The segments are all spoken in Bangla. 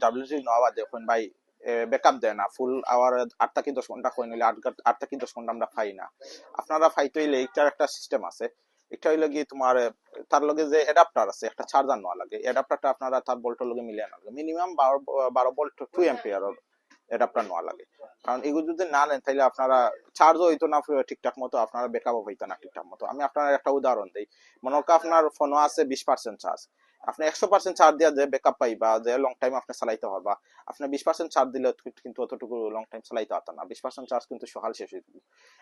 ডাব্লিউসি নেওয়া দেখুন ভাই ব্যাকআপ দেয় না ফুল আওয়ার 8 থেকে 10 ঘন্টা হয়ে নিলে 8 থেকে 10 ঘন্টা আমরা পাই না। আপনারা পাইতে হইলে এইটার একটা সিস্টেম আছে। এটা হইলে কি তোমার তার লগে যে অ্যাডাপ্টার আছে একটা চার্জার নেওয়া লাগে, অ্যাডাপ্টারটা আপনারা তার ভোল্টের লগে মিলিয়ে না লাগে, মিনিমাম 12 ভোল্ট 2 এম্পিয়ার অ্যাডাপ্টার নেওয়া লাগে। কারণ এগুলো যদি না নেন তাহলে আপনারা চার্জও হইতো না ঠিকঠাক মতো, আপনারা ব্যাকআপও হইতো না ঠিকঠাক মতো। আমি আপনার একটা উদাহরণ দিই, মনে করেন আপনার ফোনও আছে 20% চার্জ, আপনি 100% চার্জ দিয়ে যে ব্যাকআপ পাইবা, যে লং টাইম আপনি চালাইতে পারবা, আপনি 20% চার্জ দিলে কিন্তু অতটুকু লং টাইম চালাইতে পারতেন না। 20% চার্জ কিন্তু সকাল শেষ হয়ে যাবে।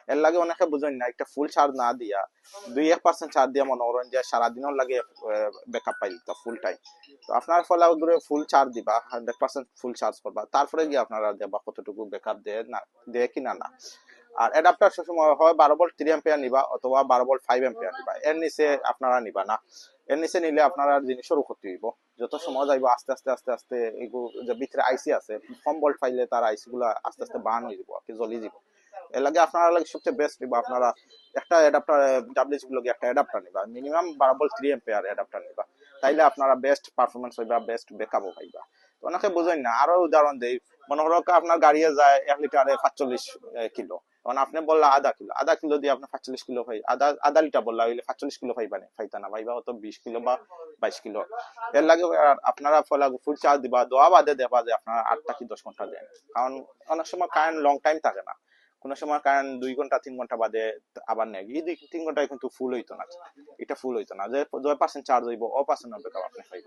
এর লাগে অনেকে বুঝেন না, একটা ফুল চার্জ না দিয়া 2-1% চার্জ দিয়া মনে করেন যে সারাদিনও লাগে ব্যাকআপ পাই দিতে ফুল টাইম। তো আপনার ফলে ধরে ফুল চার্জ দিবা, 100% ফুল চার্জ করবা, তারপরে গিয়ে আপনারা দেখবা কতটুকু ব্যাকআপ দেয় না দেয় কিনা না। আর অ্যাডাপ্টার সবসময় হয় 12 ভোল্ট 3 এম্পিয়ার নিবা অথবা 12 ভোল্ট 5 এম্পিয়ার নিবা, এর নিচে আপনারা নিবা না। এর নিচে নিলে আপনারা জিনিসেরও ক্ষতি হইব। যত সময় যাইব আস্তে আস্তে আস্তে আস্তে এগুলো যে ভিতরে আইসি আছে, কম ভোল্ট পাইলে তার আইসি গুলা আস্তে আস্তে বার্ন হয়ে যাব, কি জ্বলি যাব। এর লাগে আপনারা লাগে সবচেয়ে বেস্ট নিবা আপনারা একটা অ্যাডাপ্টার, ডাব্লিউসি লগে একটা অ্যাডাপ্টার নিবা, মিনিমাম 12 ভোল্ট 3 এম্পিয়ার অ্যাডাপ্টার নিবা। তাইলে আপনারা বেস্ট পারফরমেন্স হইবা, বেস্ট ব্যাকআপও পাইবা। তো ওনাকে বুঝেন না, আরো উদাহরণ দেই, মনে হলো আপনার গাড়ি যায় 1 লিটারে 45 কিলো, তখন আপনি বললা আধা কিলো দিয়ে আপনি 45 কিলো পাই, আধা লিটার বললা হইলে 45 কিলো পাইবা না, পাইতা না পাইবা হয়তো 20 কিলো বা 22 কিলো। এর লাগে আপনারা ফলে ফুল চার্জ দিবা, দোয়া বাদে দেবা যে আপনারা 8 থেকে 10 ঘন্টা দেন। কারণ অনেক সময় কারেন্ট লং টাইম থাকে না, কোন সময় কারেন্ট 2 ঘন্টা 3 ঘন্টা বাদে আবার নেয়, এই 2-3 ঘন্টায় কিন্তু ফুল হইতো না, এটা ফুল হইতো না, যে 100% চার্জ হইব ও পার্সেন্ট ব্যাকআপ আপনি পাইবেন।